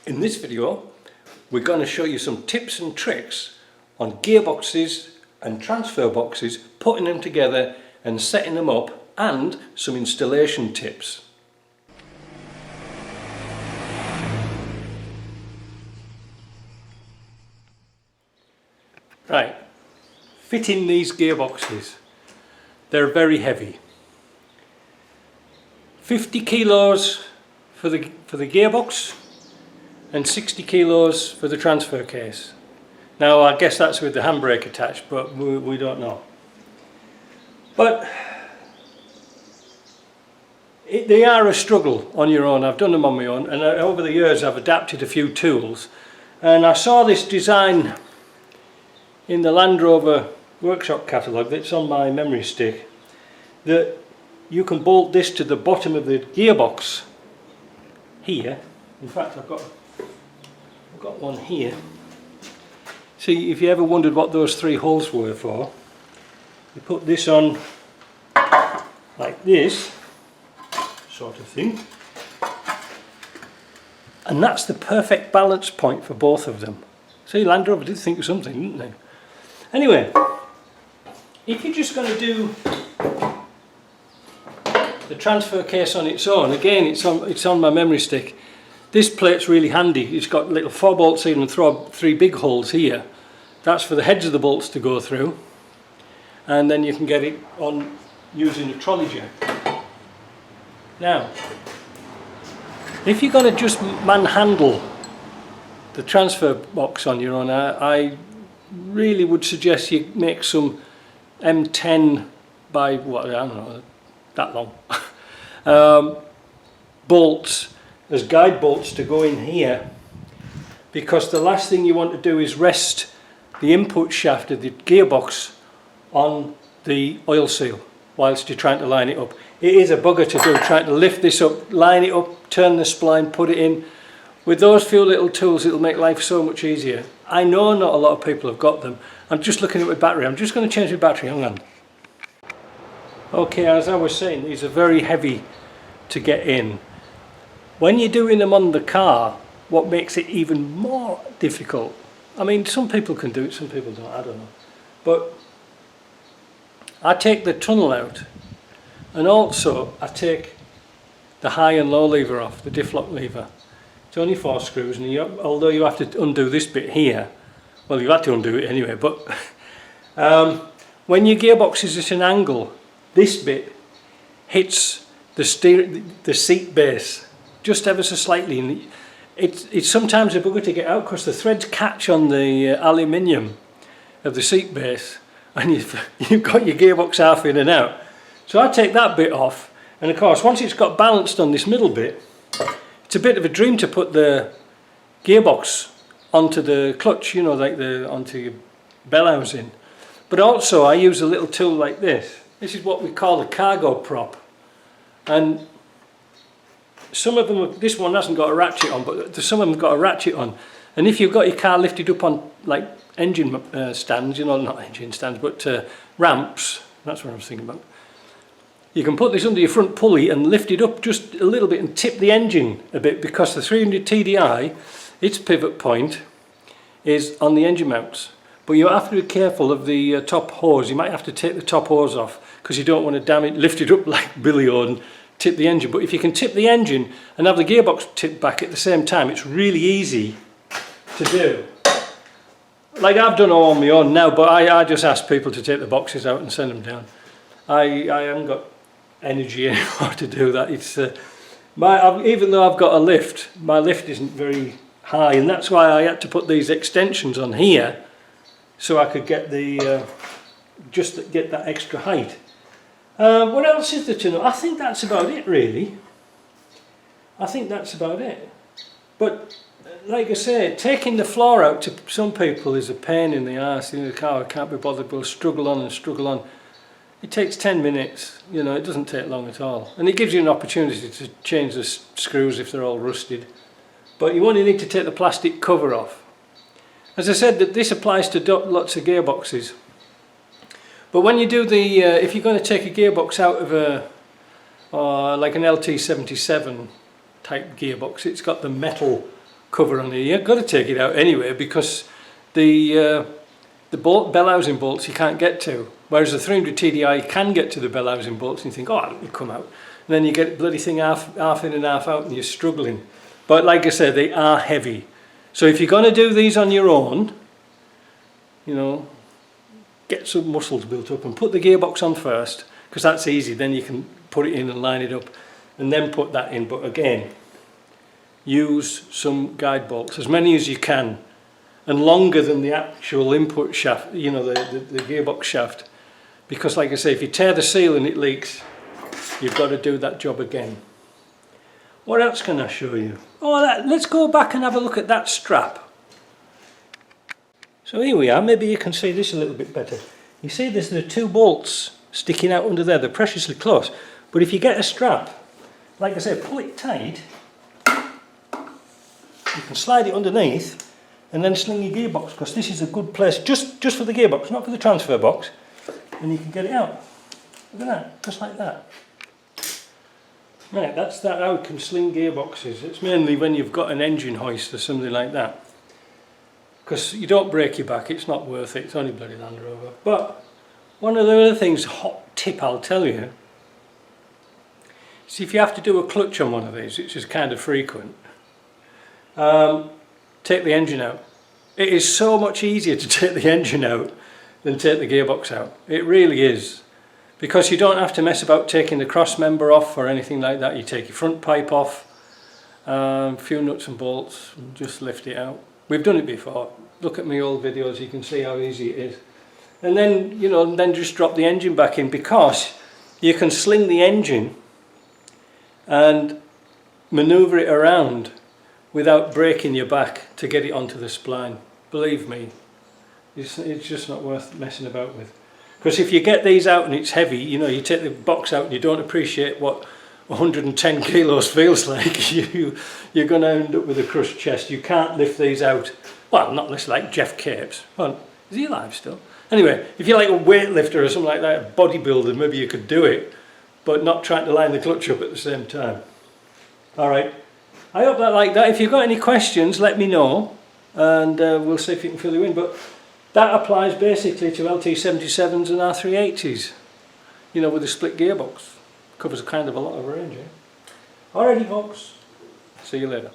In this video we're going to show you some tips and tricks on gearboxes and transfer boxes, putting them together and setting them up, and some installation tips. Right, fitting these gearboxes, they're very heavy. 50 kilos for the gearbox and 60 kilos for the transfer case. Now I guess that's with the handbrake attached, but we don't know. But they are a struggle on your own. I've done them on my own, and over the years I've adapted a few tools. And I saw this design in the Land Rover workshop catalogue that's on my memory stick, that you can bolt this to the bottom of the gearbox here. In fact, I've got one here. See, if you ever wondered what those three holes were for, you put this on like this sort of thing, and that's the perfect balance point for both of them. See, Land Rover did think of something, didn't they? Anyway, if you're just going to do the transfer case on its own, again it's on my memory stick. This plate's really handy. It's got little 4 bolts in and three big holes here. That's for the heads of the bolts to go through, and then you can get it on using a trolley jack. Now, if you're going to just manhandle the transfer box on your own, I really would suggest you make some M10 by, what, I don't know, that long bolts as guide bolts to go in here, because the last thing you want to do is rest the input shaft of the gearbox on the oil seal whilst you're trying to line it up. It is a bugger to do, trying to lift this up, line it up, turn the spline, put it in. With those few little tools it'll make life so much easier. I know not a lot of people have got them. I'm just looking at my battery. I'm just going to change the battery, hang on. Okay, as I was saying, these are very heavy to get in. When you're doing them on the car, what makes it even more difficult, I mean, some people can do it, some people don't, I don't know. But I take the tunnel out, and also I take the high and low lever off, the diff lock lever. It's only 4 screws, and although you have to undo this bit here, well, you have to undo it anyway, but when your gearbox is at an angle, this bit hits the seat base just ever so slightly, and it's sometimes a bugger to get out because the threads catch on the aluminium of the seat base, and you've got your gearbox half in and out. So I take that bit off, and of course once it's got balanced on this middle bit, it's a bit of a dream to put the gearbox onto the clutch, you know, like onto your bell housing. But also I use a little tool like this. This is what we call a cargo prop, and some of them, this one hasn't got a ratchet on, but some of them have got a ratchet on. And if you've got your car lifted up on like engine stands, you know, not engine stands, but ramps, that's what I was thinking about. You can put this under your front pulley and lift it up just a little bit and tip the engine a bit, because the 300 TDI, its pivot point is on the engine mounts. But you have to be careful of the top hose. You might have to take the top hose off because you don't want to damage, lift it up like Billy O and tip the engine. But if you can tip the engine and have the gearbox tipped back at the same time, it's really easy to do. Like I've done all on my own now, but I just ask people to take the boxes out and send them down. I haven't got energy anymore to do that. It's even though I've got a lift, my lift isn't very high, and that's why I had to put these extensions on here so I could get the just get that extra height. What else is there to know? I think that's about it, really. I think that's about it. But like I say, taking the floor out to some people is a pain in the arse. You know, the car can't be bothered, will struggle on and struggle on. It takes 10 minutes, you know, it doesn't take long at all. And it gives you an opportunity to change the screws if they're all rusted. But you only need to take the plastic cover off. As I said, that this applies to lots of gearboxes. But when you do the, if you're going to take a gearbox out of a, like an LT77 type gearbox, it's got the metal cover on here. You've got to take it out anyway, because the bell housing bolts you can't get to, whereas the 300 TDI you can get to the bell housing bolts, and you think, oh, it'll come out, and then you get the bloody thing half in and half out, and you're struggling. But like I said, they are heavy, so if you're going to do these on your own, you know, get some muscles built up and put the gearbox on first, because that's easy. Then you can put it in and line it up, and then put that in. But again, use some guide bolts, as many as you can, and longer than the actual input shaft, you know, the gearbox shaft, because like I say, if you tear the seal and it leaks, you've got to do that job again. What else can I show you? Oh, let's go back and have a look at that strap. So here we are. Maybe you can see this a little bit better. You see there's the two bolts sticking out under there. They're preciously close, but if you get a strap, like I say, pull it tight, you can slide it underneath and then sling your gearbox, because this is a good place just for the gearbox, not for the transfer box, and you can get it out. Look at that, just like that. Right, that's how you can sling gearboxes. It's mainly when you've got an engine hoist or something like that, because you don't break your back, it's not worth it, it's only bloody Land Rover. But one of the other things, hot tip I'll tell you, is if you have to do a clutch on one of these, which is kind of frequent, take the engine out. It is so much easier to take the engine out than take the gearbox out. It really is. Because you don't have to mess about taking the cross member off or anything like that. You take your front pipe off, a few nuts and bolts, and just lift it out. We've done it before. Look at my old videos, you can see how easy it is. And then, you know, then just drop the engine back in, because you can sling the engine and maneuver it around without breaking your back to get it onto the spline. Believe me, it's just not worth messing about with. Because if you get these out and it's heavy, you know, you take the box out and you don't appreciate what 110 kilos feels like, you're going to end up with a crushed chest. You can't lift these out. Well, not unless like Jeff Capes. Well, is he alive still? Anyway, if you're like a weightlifter or something like that, a bodybuilder, maybe you could do it, but not trying to line the clutch up at the same time. Alright. I hope that like that. If you've got any questions, let me know, and we'll see if you can fill you in. But that applies basically to LT77s and R380s, you know, with a split gearbox. Covers kind of a lot of range. Eh? Alrighty folks, see you later.